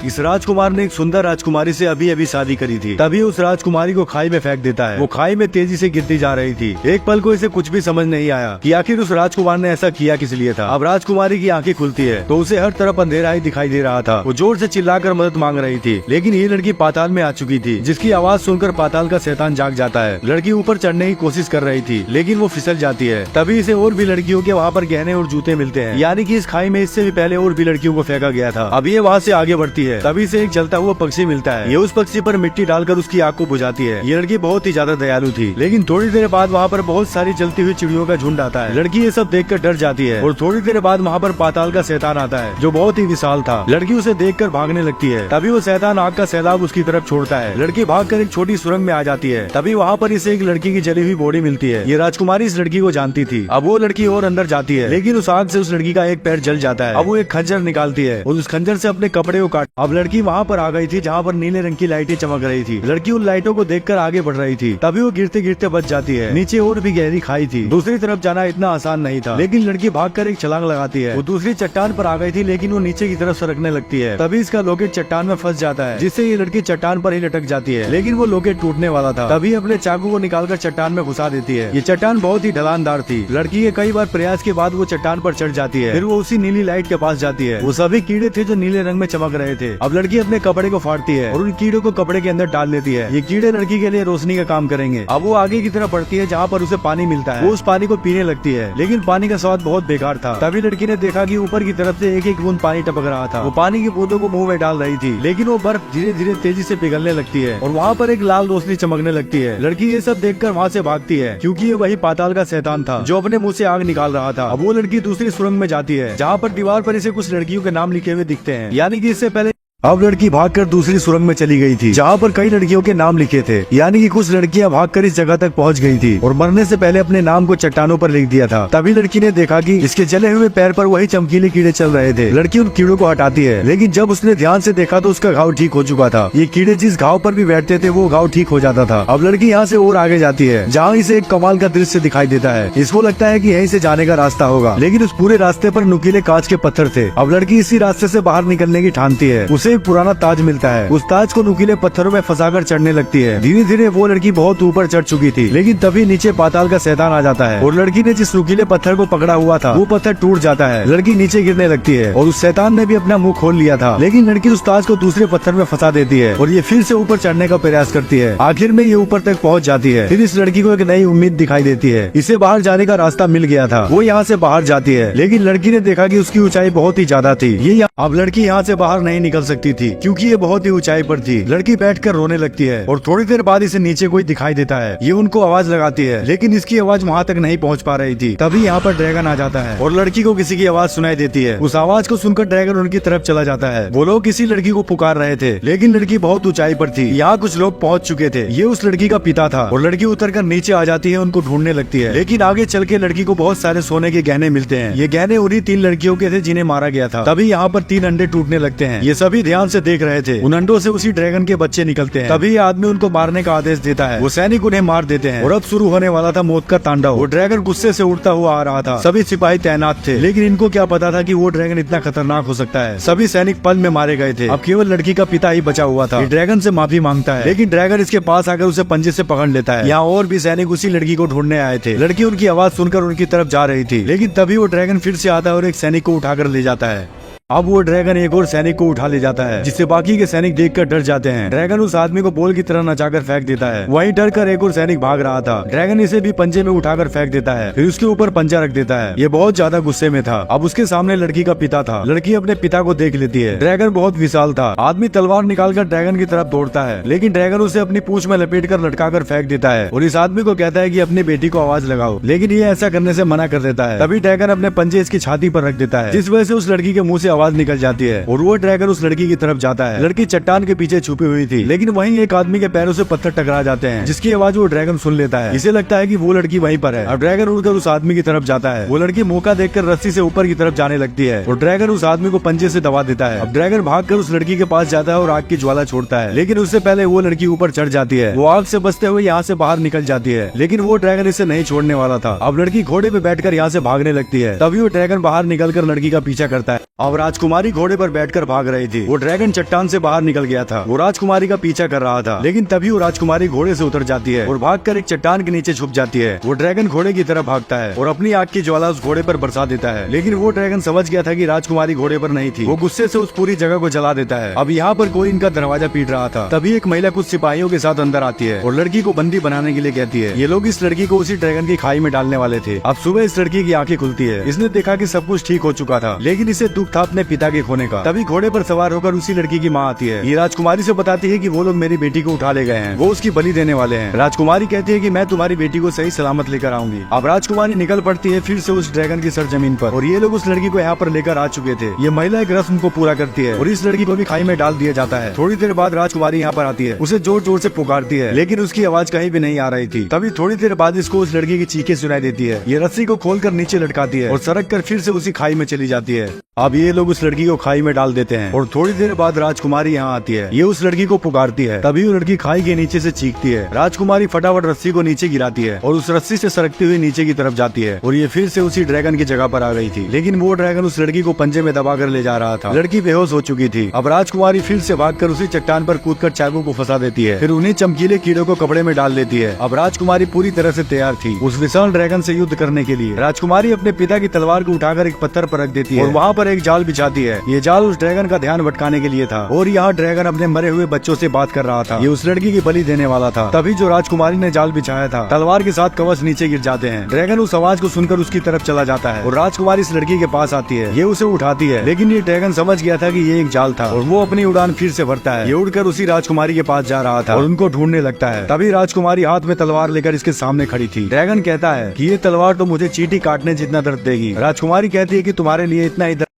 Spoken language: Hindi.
इस राजकुमार ने एक सुंदर राजकुमारी से अभी अभी शादी करी थी। तभी उस राजकुमारी को खाई में फेंक देता है। वो खाई में तेजी से गिरती जा रही थी। एक पल को इसे कुछ भी समझ नहीं आया कि आखिर उस राजकुमार ने ऐसा किया किस लिए था। अब राजकुमारी की आंखें खुलती है तो उसे हर तरफ अंधेरा ही दिखाई दे रहा था। वो जोर से चिल्लाकर मदद मांग रही थी, लेकिन ये लड़की पाताल में आ चुकी थी, जिसकी आवाज सुनकर पाताल का शैतान जाग जाता है। लड़की ऊपर चढ़ने की कोशिश कर रही थी, लेकिन वो फिसल जाती है। तभी इसे और भी लड़कियों के वहाँ पर गहने और जूते मिलते हैं, यानी कि इस खाई में इससे भी पहले और भी लड़कियों को फेंका गया था। अब ये वहाँ से आगे बढ़ती है। तभी से एक जलता हुआ पक्षी मिलता है। ये उस पक्षी पर मिट्टी डालकर उसकी आग को बुझाती है। ये लड़की बहुत ही ज्यादा दयालु थी, लेकिन थोड़ी देर बाद वहाँ पर बहुत सारी जलती हुई चिड़ियों का झुंड आता है। लड़की ये सब देखकर डर जाती है और थोड़ी देर बाद वहाँ पर पाताल का शैतान आता है, जो बहुत ही विशाल था। लड़की उसे देखकर भागने लगती है। तभी वो शैतान आग का सैलाब उसकी तरफ छोड़ता है। लड़की भागकर एक छोटी सुरंग में आ जाती है। तभी वहाँ पर इसे एक लड़की की जली हुई बॉडी मिलती है। ये राजकुमारी इस लड़की को जानती थी। अब वो लड़की और अंदर जाती है, लेकिन उस आग से उस लड़की का एक पैर जल जाता है। अब वो एक खंजर निकालती है और उस खंजर से अपने कपड़े को काट। अब लड़की वहाँ पर आ गई थी जहाँ पर नीले रंग की लाइटें चमक रही थी। लड़की उन लाइटों को देखकर आगे बढ़ रही थी। तभी वो गिरते गिरते बच जाती है। नीचे और भी गहरी खाई थी। दूसरी तरफ जाना इतना आसान नहीं था, लेकिन लड़की भागकर एक छलांग लगाती है। वो दूसरी चट्टान पर आ गई थी, लेकिन वो नीचे की तरफ सरकने लगती है। तभी इसका लॉकेट चट्टान में फंस जाता है, जिससे ये लड़की चट्टान पर ही लटक जाती है। लेकिन वो लॉकेट टूटने वाला था। तभी अपने चाकू को निकालकर चट्टान में घुसा देती है। ये चट्टान बहुत ही ढलानदार थी। लड़की के कई बार प्रयास के बाद वो चट्टान पर चढ़ जाती है। फिर वो उसी नीली लाइट के पास जाती है। वो सभी कीड़े थे जो नीले रंग में चमक रहे थे। अब लड़की अपने कपड़े को फाड़ती है और उन कीड़ों को कपड़े के अंदर डाल लेती है। ये कीड़े लड़की के लिए रोशनी का काम करेंगे। अब वो आगे की तरफ बढ़ती है जहाँ पर उसे पानी मिलता है। वो उस पानी को पीने लगती है, लेकिन पानी का स्वाद बहुत बेकार था। तभी लड़की ने देखा कि ऊपर की तरफ से एक एक बूंद पानी टपक रहा था। वो पानी की बूंदों को मुंह में डाल रही थी, लेकिन वो बर्फ धीरे धीरे तेजी से पिघलने लगती है और वहाँ पर एक लाल रोशनी चमकने लगती है। लड़की ये सब देखकर वहाँ से भागती है, क्योंकि ये वही पाताल का शैतान था जो अपने मुंह से आग निकाल रहा था। अब वो लड़की दूसरी सुरंग में जाती है, जहाँ पर दीवार पर इसे कुछ लड़कियों के नाम लिखे हुए दिखते हैं, यानी कि इससे पहले अब लड़की भागकर दूसरी सुरंग में चली गई थी, जहाँ पर कई लड़कियों के नाम लिखे थे, यानी कि कुछ लड़कियां भागकर इस जगह तक पहुँच गई थी और मरने से पहले अपने नाम को चट्टानों पर लिख दिया था। तभी लड़की ने देखा कि इसके जले हुए पैर पर वही चमकीले कीड़े चल रहे थे। लड़की उन कीड़ों को हटाती है, लेकिन जब उसने ध्यान से देखा तो उसका घाव ठीक हो चुका था। ये कीड़े जिस घाव पर भी बैठते थे वो घाव ठीक हो जाता था। अब लड़की यहाँ से और आगे जाती है, जहाँ इसे एक कमाल का दृश्य दिखाई देता है। इसको लगता है कि यहीं से जाने का रास्ता होगा, लेकिन उस पूरे रास्ते पर नुकीले कांच के पत्थर थे। अब लड़की इसी रास्ते से बाहर निकलने की ठानती है। उसे एक पुराना ताज मिलता है। उस ताज को नुकीले पत्थरों में फंसाकर चढ़ने लगती है। धीरे धीरे वो लड़की बहुत ऊपर चढ़ चुकी थी, लेकिन तभी नीचे पाताल का शैतान आ जाता है और लड़की ने जिस नुकीले पत्थर को पकड़ा हुआ था वो पत्थर टूट जाता है। लड़की नीचे गिरने लगती है और उस शैतान ने भी अपना मुंह खोल लिया था, लेकिन लड़की उस ताज को दूसरे पत्थर में फंसा देती है और ये फिर से ऊपर चढ़ने का प्रयास करती है। आखिर में ये ऊपर तक पहुँच जाती है। फिर इस लड़की को एक नई उम्मीद दिखाई देती है। इसे बाहर जाने का रास्ता मिल गया था। वो यहाँ से बाहर जाती है, लेकिन लड़की ने देखा कि उसकी ऊंचाई बहुत ही ज्यादा थी। अब लड़की यहाँ से बाहर नहीं निकल सकती थी, क्योंकि ये बहुत ही ऊंचाई पर थी। लड़की बैठकर रोने लगती है और थोड़ी देर बाद इसे नीचे कोई दिखाई देता है। ये उनको आवाज लगाती है, लेकिन इसकी आवाज वहाँ तक नहीं पहुँच पा रही थी। तभी यहाँ पर ड्रैगन आ जाता है और लड़की को किसी की आवाज सुनाई देती है। उस आवाज को सुनकर ड्रैगन उनकी तरफ चला जाता है। वो लोग किसी लड़की को पुकार रहे थे, लेकिन लड़की बहुत ऊंचाई पर थी। यहाँ कुछ लोग पहुँच चुके थे। ये उस लड़की का पिता था और लड़की उतरकर नीचे आ जाती है, उनको ढूंढने लगती है। लेकिन आगे चल के लड़की को बहुत सारे सोने के गहने मिलते हैं। ये गहने उन्हीं 3 लड़कियों के थे जिन्हें मारा गया था। तभी यहाँ पर 3 अंडे टूटने लगते हैं। ये सभी ध्यान से देख रहे थे। उन अंडों से उसी ड्रैगन के बच्चे निकलते हैं। तभी आदमी उनको मारने का आदेश देता है। वो सैनिक उन्हें मार देते हैं और अब शुरू होने वाला था मौत का तांडव। वो ड्रैगन गुस्से से उड़ता हुआ आ रहा था। सभी सिपाही तैनात थे, लेकिन इनको क्या पता था कि वो ड्रैगन इतना खतरनाक हो सकता है। सभी सैनिक पल में मारे गए थे। अब केवल लड़की का पिता ही बचा हुआ था। ड्रैगन से माफी मांगता है, लेकिन ड्रैगन इसके पास आकर उसे पंजे से पकड़ लेता है। यहाँ और भी सैनिक उसी लड़की को ढूंढने आए थे। लड़की उनकी आवाज सुनकर उनकी तरफ जा रही थी, लेकिन तभी वो ड्रैगन फिर से आता है और एक सैनिक को उठाकर ले जाता है। अब वो ड्रैगन एक और सैनिक को उठा ले जाता है, जिससे बाकी के सैनिक देखकर डर जाते हैं। ड्रैगन उस आदमी को बॉल की तरह नचाकर फेंक देता है। वहीं डर कर एक और सैनिक भाग रहा था। ड्रैगन इसे भी पंजे में उठाकर फेंक देता है, फिर उसके ऊपर पंजा रख देता है। ये बहुत ज्यादा गुस्से में था। अब उसके सामने लड़की का पिता था। लड़की अपने पिता को देख लेती है। ड्रैगन बहुत विशाल था। आदमी तलवार निकालकर ड्रैगन की तरफ दौड़ता है, लेकिन ड्रैगन उसे अपनी पूंछ में लपेट कर लटका कर फेंक देता है और इस आदमी को कहता है कि अपनी बेटी को आवाज लगाओ, लेकिन ये ऐसा करने से मना कर देता है। तभी ड्रैगन अपने पंजे इसकी छाती पर रख देता है, जिस वजह से उस लड़की के मुंह से आवाज निकल जाती है और वो ड्रैगन उस लड़की की तरफ जाता है। लड़की चट्टान के पीछे छुपी हुई थी, लेकिन वहीं एक आदमी के पैरों से पत्थर टकरा जाते हैं, जिसकी आवाज वो ड्रैगन सुन लेता है। इसे लगता है कि वो लड़की वहीं पर है। अब ड्रैगन उड़कर उस आदमी की तरफ जाता है। वो लड़की मौका देखकर रस्सी से ऊपर की तरफ जाने लगती है और ड्रैगन उस आदमी को पंजे से दबा देता है। अब ड्रैगन भागकर उस लड़की के पास जाता है और आग की ज्वाला छोड़ता है, लेकिन उससे पहले वो लड़की ऊपर चढ़ जाती है। वो आग से बचते हुए यहाँ से बाहर निकल जाती है, लेकिन वो ड्रैगन इसे नहीं छोड़ने वाला था। अब लड़की घोड़े पे बैठकर यहाँ से भागने लगती है। तभी वो ड्रैगन बाहर निकलकर लड़की का पीछा करता है। अब राजकुमारी घोड़े पर बैठकर भाग रही थी। वो ड्रैगन चट्टान से बाहर निकल गया था। वो राजकुमारी का पीछा कर रहा था, लेकिन तभी वो राजकुमारी घोड़े से उतर जाती है और भागकर एक चट्टान के नीचे छुप जाती है। वो ड्रैगन घोड़े की तरफ भागता है और अपनी आग की ज्वाला उस घोड़े पर बरसा देता है, लेकिन वो ड्रैगन समझ गया था कि राजकुमारी घोड़े पर नहीं थी। वो गुस्से से उस पूरी जगह को जला देता है। अब यहाँ पर कोई इनका दरवाजा पीट रहा था। तभी एक महिला कुछ सिपाहियों के साथ अंदर आती है और लड़की को बंदी बनाने के लिए कहती है। ये लोग इस लड़की को उसी ड्रैगन की खाई में डालने वाले थे। अब सुबह इस लड़की की आंखें खुलती है। इसने देखा कि सब कुछ ठीक हो चुका था, लेकिन इसे दुख था अपने पिता के खोने का। तभी घोड़े पर सवार होकर उसी लड़की की माँ आती है। ये राजकुमारी से बताती है कि वो लोग मेरी बेटी को उठा ले गए हैं, वो उसकी बलि देने वाले हैं। राजकुमारी कहती है कि मैं तुम्हारी बेटी को सही सलामत लेकर आऊंगी। अब राजकुमारी निकल पड़ती है फिर से उस ड्रैगन की सरजमीन पर, और ये लोग उस लड़की को यहाँ पर लेकर आ चुके थे। ये महिला एक रस्म को पूरा करती है और इस लड़की को भी खाई में डाल दिया जाता है। थोड़ी देर बाद राजकुमारी यहाँ पर आती है, उसे जोर जोर से पुकारती है, लेकिन उसकी आवाज कहीं भी नहीं आ रही थी। तभी थोड़ी देर बाद इसको उस लड़की की चीखें सुनाई देती है। ये रस्सी को खोलकर नीचे लटकाती है और सरक कर फिर से उसी खाई में चली जाती है। अब ये लोग उस लड़की को खाई में डाल देते हैं और थोड़ी देर बाद राजकुमारी यहाँ आती है। ये उस लड़की को पुकारती है। तभी वो लड़की खाई के नीचे से चीखती है। राजकुमारी फटाफट रस्सी को नीचे गिराती है और उस रस्सी से सरकती हुई नीचे की तरफ जाती है और ये फिर से उसी ड्रैगन की जगह पर आ गई थी, लेकिन वो ड्रैगन उस लड़की को पंजे में दबा कर ले जा रहा था। लड़की बेहोश हो चुकी थी। अब राजकुमारी फिर से भागकर उसी चट्टान पर कूदकर चाकू को फंसा देती है, फिर उन्हीं चमकीले कीड़ों को कपड़े में डाल देती है। अब राजकुमारी पूरी तरह से तैयार थी उस विशाल ड्रैगन से युद्ध करने के लिए। राजकुमारी अपने पिता की तलवार को उठाकर एक पत्थर पर रख देती है और वहाँ पर एक जाल बिछाती है। ये जाल उस ड्रैगन का ध्यान भटकाने के लिए था और यहाँ ड्रैगन अपने मरे हुए बच्चों से बात कर रहा था। ये उस लड़की की बलि देने वाला था। तभी जो राजकुमारी ने जाल बिछाया था, तलवार के साथ कवच नीचे गिर जाते हैं। ड्रैगन उस आवाज को सुनकर उसकी तरफ चला जाता है और राजकुमारी इस लड़की के पास आती है। ये उसे उठाती है, लेकिन ये ड्रैगन समझ गया था कि ये एक जाल था और वो अपनी उड़ान फिर से भरता है। ये उड़कर उसी राजकुमारी के पास जा रहा था और उनको ढूंढने लगता है। तभी राजकुमारी हाथ में तलवार लेकर इसके सामने खड़ी थी। ड्रैगन कहता है कि ये तलवार तो मुझे चींटी काटने जितना दर्द देगी। राजकुमारी कहती है कि तुम्हारे लिए इतना ही